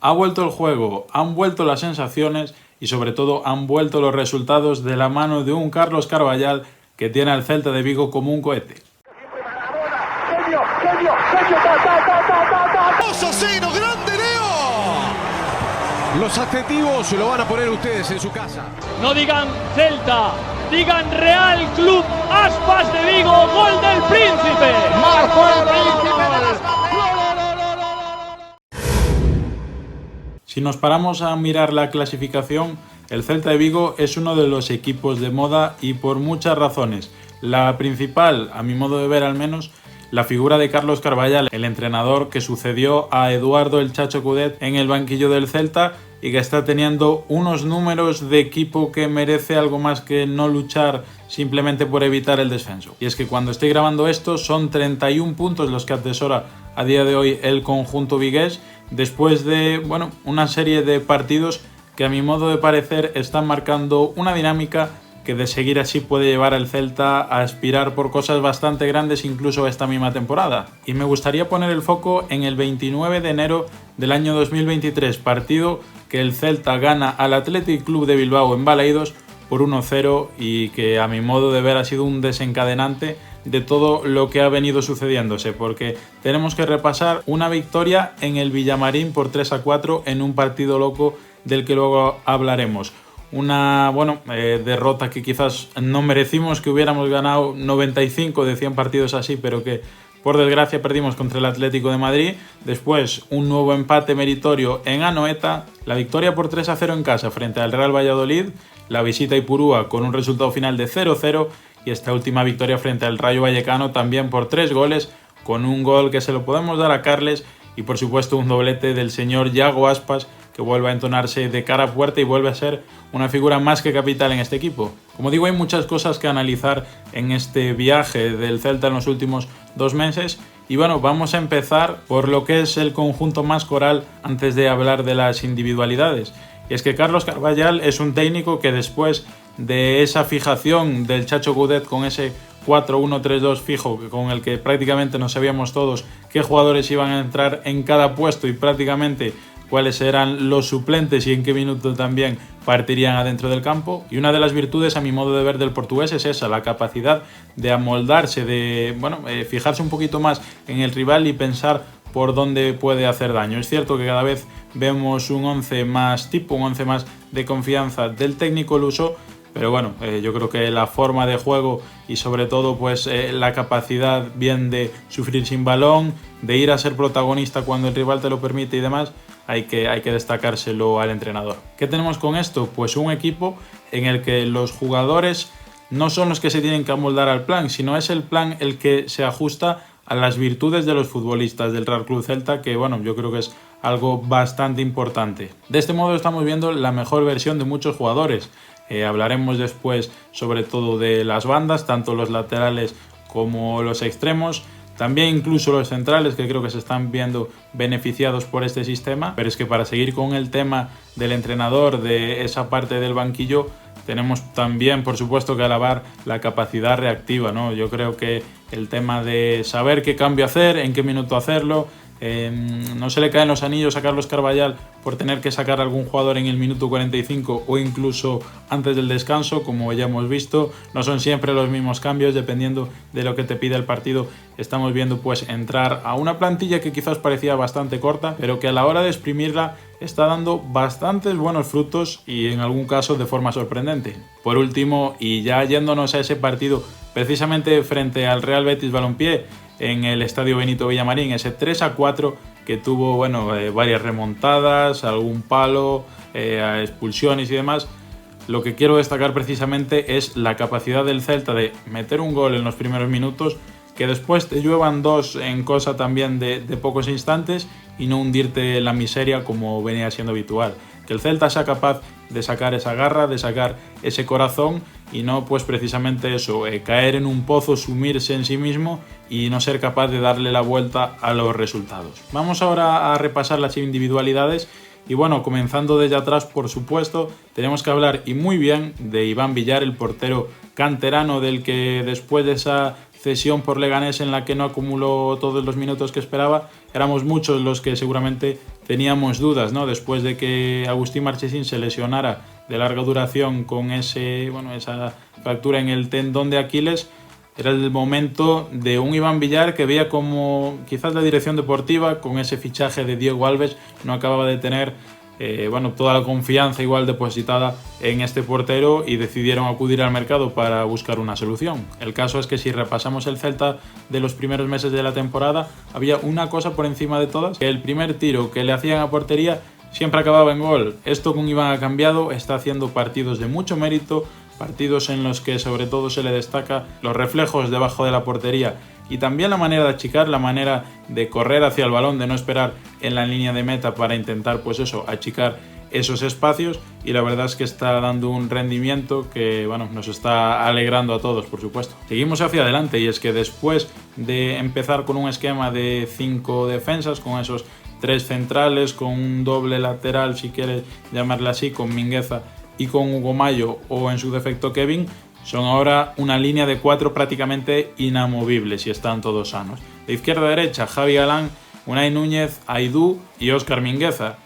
Ha vuelto el juego, han vuelto las sensaciones y sobre todo han vuelto los resultados de la mano de un Carlos Carballal que tiene al Celta de Vigo como un cohete. ¡Asesino, grande Leo! Los adjetivos se lo van a poner ustedes en su casa. No digan Celta, digan Real Club Aspas de Vigo, gol del Príncipe. Marcó el Príncipe de las Si nos paramos a mirar la clasificación, el Celta de Vigo es uno de los equipos de moda y por muchas razones. La principal, a mi modo de ver al menos, la figura de Carlos Carballal, el entrenador que sucedió a Eduardo el Chacho Coudet en el banquillo del Celta y que está teniendo unos números de equipo que merece algo más que no luchar simplemente por evitar el descenso. Y es que cuando estoy grabando esto son 31 puntos los que atesora a día de hoy el conjunto vigués, después de una serie de partidos que a mi modo de parecer están marcando una dinámica que de seguir así puede llevar al Celta a aspirar por cosas bastante grandes incluso esta misma temporada. Y me gustaría poner el foco en el 29 de enero del año 2023, partido que el Celta gana al Athletic Club de Bilbao en Balaídos por 1-0 y que a mi modo de ver ha sido un desencadenante de todo lo que ha venido sucediéndose, porque tenemos que repasar una victoria en el Villamarín por 3-4 en un partido loco del que luego hablaremos. Una derrota que quizás no merecimos, que hubiéramos ganado 95 de 100 partidos así, pero que por desgracia perdimos contra el Atlético de Madrid. Después un nuevo empate meritorio en Anoeta, la victoria por 3-0 en casa frente al Real Valladolid, la visita a Ipurúa con un resultado final de 0-0 y esta última victoria frente al Rayo Vallecano también por 3 goles, con un gol que se lo podemos dar a Carles y por supuesto un doblete del señor Yago Aspas, que vuelve a entonarse de cara a puerta y vuelve a ser una figura más que capital en este equipo. Como digo, hay muchas cosas que analizar en este viaje del Celta en los últimos 2 meses y vamos a empezar por lo que es el conjunto más coral antes de hablar de las individualidades. Y es que Carlos Carballal es un técnico que después de esa fijación del Chacho Coudet con ese 4-1-3-2 fijo con el que prácticamente no sabíamos todos qué jugadores iban a entrar en cada puesto y prácticamente cuáles eran los suplentes y en qué minuto también partirían adentro del campo. Y una de las virtudes, a mi modo de ver, del portugués es esa, la capacidad de amoldarse, de fijarse un poquito más en el rival y pensar por dónde puede hacer daño. Es cierto que cada vez vemos un 11 más tipo, un 11 más de confianza del técnico luso, pero yo creo que la forma de juego y sobre todo la capacidad bien de sufrir sin balón, de ir a ser protagonista cuando el rival te lo permite y demás, hay que destacárselo al entrenador. ¿Qué tenemos con esto? Pues un equipo en el que los jugadores no son los que se tienen que amoldar al plan, sino es el plan el que se ajusta a las virtudes de los futbolistas del Real Club Celta, que yo creo que es algo bastante importante. De este modo estamos viendo la mejor versión de muchos jugadores. Hablaremos después sobre todo de las bandas, tanto los laterales como los extremos, también incluso los centrales, que creo que se están viendo beneficiados por este sistema. Pero es que para seguir con el tema del entrenador, de esa parte del banquillo, tenemos también, por supuesto, que alabar la capacidad reactiva, ¿no? Yo creo que el tema de saber qué cambio hacer, en qué minuto hacerlo, no se le caen los anillos a Carlos Carballal por tener que sacar a algún jugador en el minuto 45 o incluso antes del descanso, como ya hemos visto. No son siempre los mismos cambios, dependiendo de lo que te pide el partido. Estamos viendo entrar a una plantilla que quizás parecía bastante corta, pero que a la hora de exprimirla está dando bastantes buenos frutos y en algún caso de forma sorprendente. Por último, y ya yéndonos a ese partido precisamente frente al Real Betis Balompié en el Estadio Benito Villamarín, ese 3-4 que tuvo varias remontadas, algún palo, expulsiones y demás. Lo que quiero destacar precisamente es la capacidad del Celta de meter un gol en los primeros minutos, que después te lluevan 2 en cosa también de pocos instantes y no hundirte en la miseria como venía siendo habitual. Que el Celta sea capaz de sacar esa garra, de sacar ese corazón y no precisamente eso, caer en un pozo, sumirse en sí mismo y no ser capaz de darle la vuelta a los resultados. Vamos ahora a repasar las individualidades y comenzando desde atrás, por supuesto, tenemos que hablar y muy bien de Iván Villar, el portero canterano, del que después de esa cesión por Leganés en la que no acumuló todos los minutos que esperaba, éramos muchos los que seguramente teníamos dudas, ¿no? Después de que Agustín Marchesín se lesionara de larga duración con esa fractura en el tendón de Aquiles, era el momento de un Iván Villar que veía como quizás la dirección deportiva, con ese fichaje de Diego Alves, no acababa de tener toda la confianza igual depositada en este portero y decidieron acudir al mercado para buscar una solución. El caso es que si repasamos el Celta de los primeros meses de la temporada, había una cosa por encima de todas, que el primer tiro que le hacían a portería siempre acababa en gol. Esto con Iván ha cambiado, está haciendo partidos de mucho mérito, partidos en los que sobre todo se le destaca los reflejos debajo de la portería y también la manera de achicar, la manera de correr hacia el balón, de no esperar en la línea de meta para intentar achicar esos espacios, y la verdad es que está dando un rendimiento que nos está alegrando a todos, por supuesto. Seguimos hacia adelante, y es que después de empezar con un esquema de 5 defensas, con esos 3 centrales, con un doble lateral, si quieres llamarle así, con Mingueza y con Hugo Mallo o en su defecto Kevin, son ahora una línea de 4 prácticamente inamovibles y están todos sanos. De izquierda a derecha, Javi Galán, Unai Núñez, Aidú y Óscar Mingueza.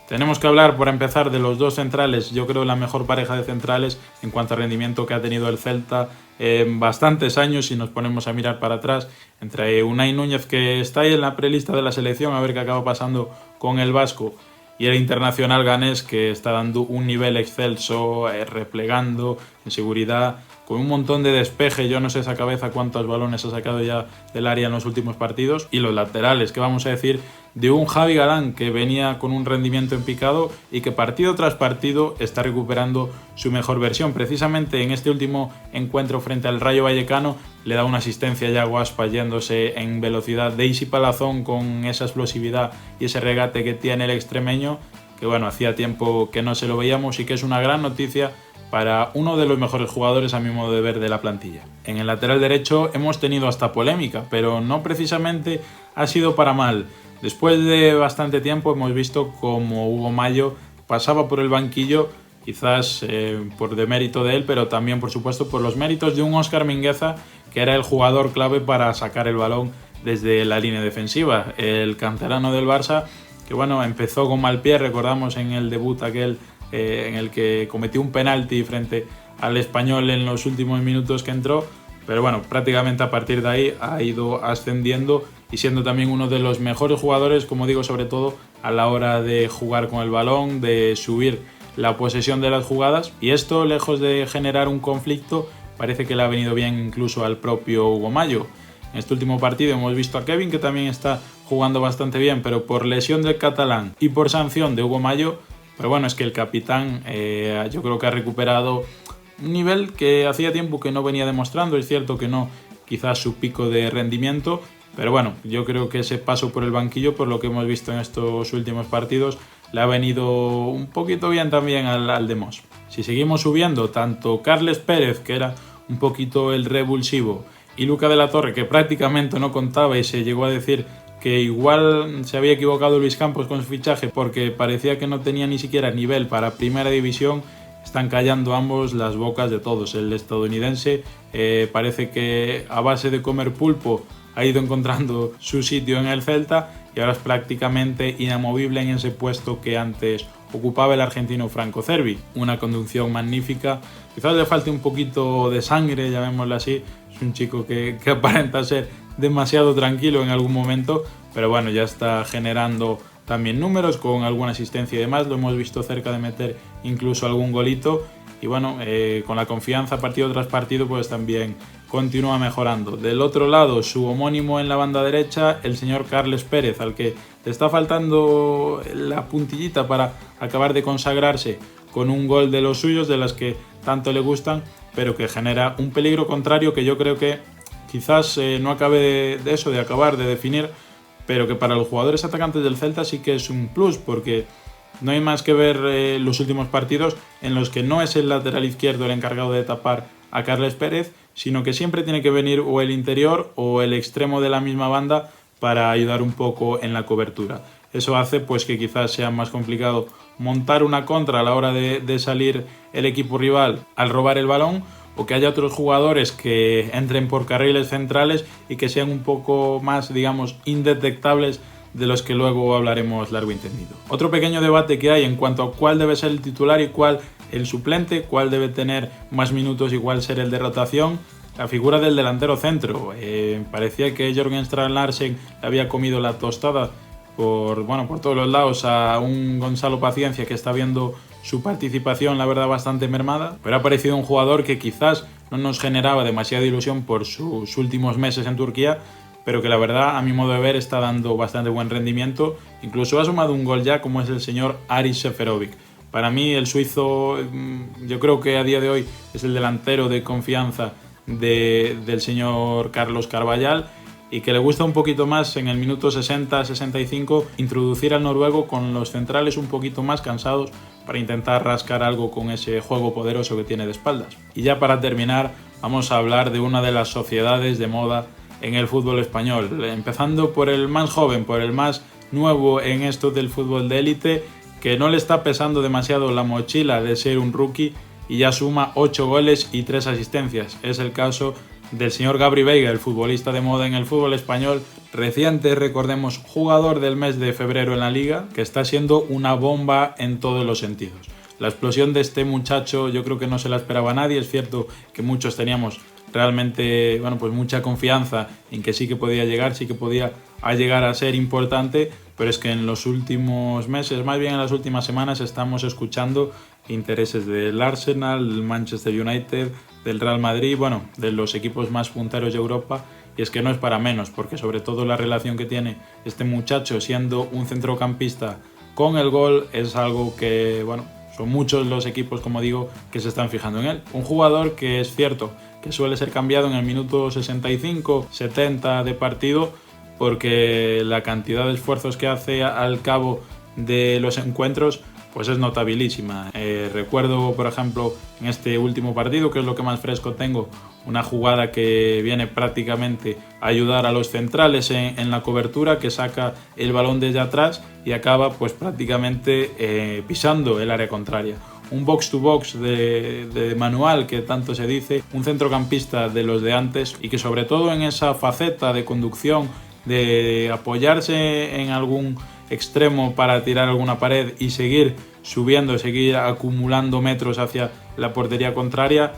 Tenemos que hablar, por empezar, de los 2 centrales. Yo creo la mejor pareja de centrales en cuanto a rendimiento que ha tenido el Celta en bastantes años, si nos ponemos a mirar para atrás, entre Unai Núñez, que está ahí en la prelista de la selección, a ver qué acaba pasando con el vasco, y el internacional ganés, que está dando un nivel excelso, replegando, en seguridad, con un montón de despeje. Yo no sé esa cabeza cuántos balones ha sacado ya del área en los últimos partidos. Y los laterales, que vamos a decir de un Javi Galán que venía con un rendimiento en picado y que partido tras partido está recuperando su mejor versión. Precisamente en este último encuentro frente al Rayo Vallecano le da una asistencia ya Guaspa yéndose en velocidad. Daisy Palazón con esa explosividad y ese regate que tiene el extremeño, que hacía tiempo que no se lo veíamos, y que es una gran noticia para uno de los mejores jugadores, a mi modo de ver, de la plantilla. En el lateral derecho hemos tenido hasta polémica, pero no precisamente ha sido para mal. Después de bastante tiempo hemos visto como Hugo Mallo pasaba por el banquillo, quizás por demérito de él, pero también por supuesto por los méritos de un Óscar Mingueza, que era el jugador clave para sacar el balón desde la línea defensiva. El canterano del Barça, que empezó con mal pie, recordamos en el debut aquel en el que cometió un penalti frente al Español en los últimos minutos que entró, pero prácticamente a partir de ahí ha ido ascendiendo y siendo también uno de los mejores jugadores, como digo, sobre todo a la hora de jugar con el balón, de subir la posesión de las jugadas, y esto, lejos de generar un conflicto, parece que le ha venido bien incluso al propio Hugo Mallo. En este último partido hemos visto a Kevin, que también está jugando bastante bien, pero por lesión del catalán y por sanción de Hugo Mallo. Pero es que el capitán yo creo que ha recuperado un nivel que hacía tiempo que no venía demostrando. Es cierto que no quizás su pico de rendimiento, pero yo creo que ese paso por el banquillo, por lo que hemos visto en estos últimos partidos, le ha venido un poquito bien también al Demos. Si seguimos subiendo, tanto Carles Pérez, que era un poquito el revulsivo, y Luca de la Torre, que prácticamente no contaba y se llegó a decir que igual se había equivocado Luis Campos con su fichaje porque parecía que no tenía ni siquiera nivel para primera división, están callando ambos las bocas de todos. El estadounidense parece que a base de comer pulpo ha ido encontrando su sitio en el Celta y ahora es prácticamente inamovible en ese puesto que antes ocupaba el argentino Franco Cervi. Una conducción magnífica, quizás le falte un poquito de sangre, llamémoslo así. Es un chico que aparenta ser demasiado tranquilo en algún momento, pero ya está generando también números con alguna asistencia y demás. Lo hemos visto cerca de meter incluso algún golito y con la confianza partido tras partido pues también continúa mejorando. Del otro lado, su homónimo en la banda derecha, el señor Carles Pérez, al que le está faltando la puntillita para acabar de consagrarse con un gol de los suyos, de las que tanto le gustan, pero que genera un peligro contrario que yo creo que quizás no acabe de acabar de definir, pero que para los jugadores atacantes del Celta sí que es un plus, porque no hay más que ver los últimos partidos en los que no es el lateral izquierdo el encargado de tapar a Carles Pérez, sino que siempre tiene que venir o el interior o el extremo de la misma banda para ayudar un poco en la cobertura. Eso hace pues que quizás sea más complicado montar una contra a la hora de salir el equipo rival al robar el balón, o que haya otros jugadores que entren por carriles centrales y que sean un poco más, digamos, indetectables de los que luego hablaremos largo y tendido. Otro pequeño debate que hay en cuanto a cuál debe ser el titular y cuál el suplente, cuál debe tener más minutos y cuál ser el de rotación. La figura del delantero centro. Parecía que Jørgen Strand Larsen había comido la tostada por todos los lados a un Gonzalo Paciencia que está viendo su participación, la verdad, bastante mermada, pero ha parecido un jugador que quizás no nos generaba demasiada ilusión por sus últimos meses en Turquía, pero que la verdad, a mi modo de ver, está dando bastante buen rendimiento. Incluso ha sumado un gol ya, como es el señor Aris Seferovic. Para mí, el suizo, yo creo que a día de hoy es el delantero de confianza del señor Carlos Carvajal, y que le gusta un poquito más en el minuto 60-65 introducir al noruego con los centrales un poquito más cansados para intentar rascar algo con ese juego poderoso que tiene de espaldas. Y ya para terminar, vamos a hablar de una de las sociedades de moda en el fútbol español, empezando por el más joven, por el más nuevo en esto del fútbol de élite, que no le está pesando demasiado la mochila de ser un rookie y ya suma 8 goles y 3 asistencias. Es el caso del señor Gabri Veiga, el futbolista de moda en el fútbol español, reciente, recordemos, jugador del mes de febrero en la Liga, que está siendo una bomba en todos los sentidos. La explosión de este muchacho yo creo que no se la esperaba a nadie. Es cierto que muchos teníamos realmente mucha confianza en que sí que podía llegar, sí que podía llegar a ser importante, pero es que en los últimos meses, más bien en las últimas semanas, estamos escuchando intereses del Arsenal, del Manchester United, del Real Madrid, de los equipos más punteros de Europa, y es que no es para menos, porque sobre todo la relación que tiene este muchacho siendo un centrocampista con el gol es algo que, son muchos los equipos, como digo, que se están fijando en él. Un jugador que es cierto que suele ser cambiado en el minuto 65-70 de partido, porque la cantidad de esfuerzos que hace al cabo de los encuentros pues es notabilísima. Recuerdo, por ejemplo, en este último partido, que es lo que más fresco tengo, una jugada que viene prácticamente a ayudar a los centrales en la cobertura, que saca el balón desde atrás y acaba pues prácticamente pisando el área contraria. Un box-to-box de manual, que tanto se dice, un centrocampista de los de antes, y que sobre todo en esa faceta de conducción, de apoyarse en algún extremo para tirar alguna pared y seguir subiendo, seguir acumulando metros hacia la portería contraria,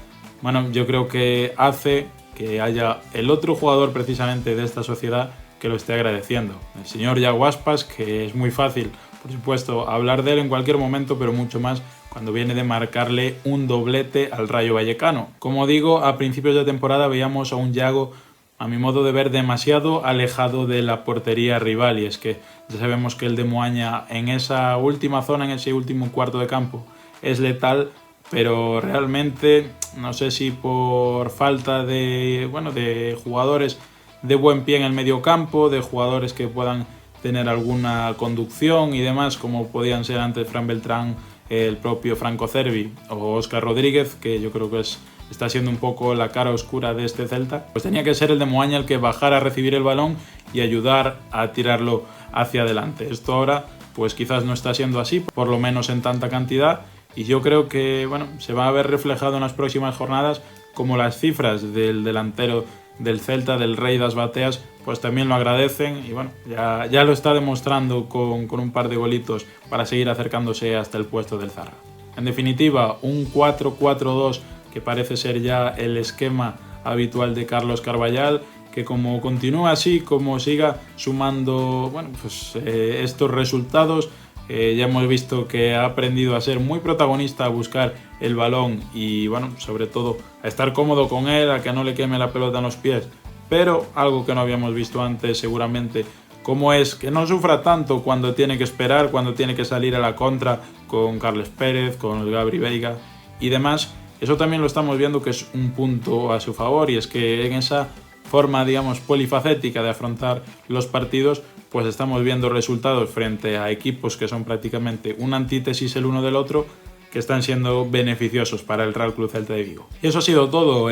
yo creo que hace que haya el otro jugador precisamente de esta sociedad que lo esté agradeciendo, el señor Yago Aspas, que es muy fácil, por supuesto, hablar de él en cualquier momento, pero mucho más cuando viene de marcarle un doblete al Rayo Vallecano. Como digo, a principios de temporada veíamos a un Yago, a mi modo de ver, demasiado alejado de la portería rival, y es que ya sabemos que el de Moaña en esa última zona, en ese último cuarto de campo, es letal, pero realmente no sé si por falta de jugadores de buen pie en el medio campo, de jugadores que puedan tener alguna conducción y demás, como podían ser antes Fran Beltrán, el propio Franco Cervi o Óscar Rodríguez, que yo creo que está siendo un poco la cara oscura de este Celta, pues tenía que ser el de Moaña el que bajara a recibir el balón y ayudar a tirarlo hacia adelante. Esto ahora pues quizás no está siendo así, por lo menos en tanta cantidad, y yo creo que se va a ver reflejado en las próximas jornadas, como las cifras del delantero del Celta, del Rei das Bateas, pues también lo agradecen, y ya lo está demostrando con un par de golitos para seguir acercándose hasta el puesto del Zarra. En definitiva, un 4-4-2 que parece ser ya el esquema habitual de Carlos Carvajal, que como continúe así, como siga sumando estos resultados, ya hemos visto que ha aprendido a ser muy protagonista, a buscar el balón y sobre todo a estar cómodo con él, a que no le queme la pelota en los pies, pero algo que no habíamos visto antes seguramente, como es que no sufra tanto cuando tiene que esperar, cuando tiene que salir a la contra con Carles Pérez, con el Gabri Veiga y demás. Eso también lo estamos viendo que es un punto a su favor, y es que en esa forma, polifacética de afrontar los partidos, pues estamos viendo resultados frente a equipos que son prácticamente una antítesis el uno del otro, que están siendo beneficiosos para el Real Club Celta de Vigo. Y eso ha sido todo.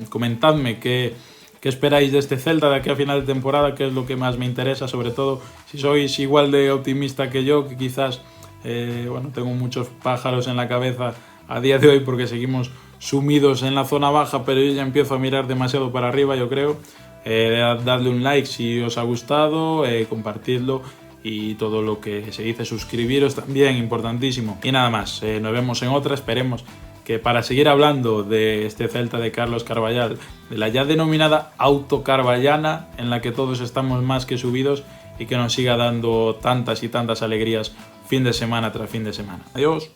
Comentadme qué esperáis de este Celta de aquí a final de temporada, que es lo que más me interesa, sobre todo si sois igual de optimista que yo, que quizás tengo muchos pájaros en la cabeza a día de hoy porque seguimos sumidos en la zona baja, pero yo ya empiezo a mirar demasiado para arriba, yo creo. Dadle un like si os ha gustado, compartidlo y todo lo que se dice, suscribiros también, importantísimo. Y nada más, nos vemos en otra, esperemos que para seguir hablando de este Celta de Carlos Carballal, de la ya denominada autocarballana, en la que todos estamos más que subidos, y que nos siga dando tantas y tantas alegrías fin de semana tras fin de semana. Adiós.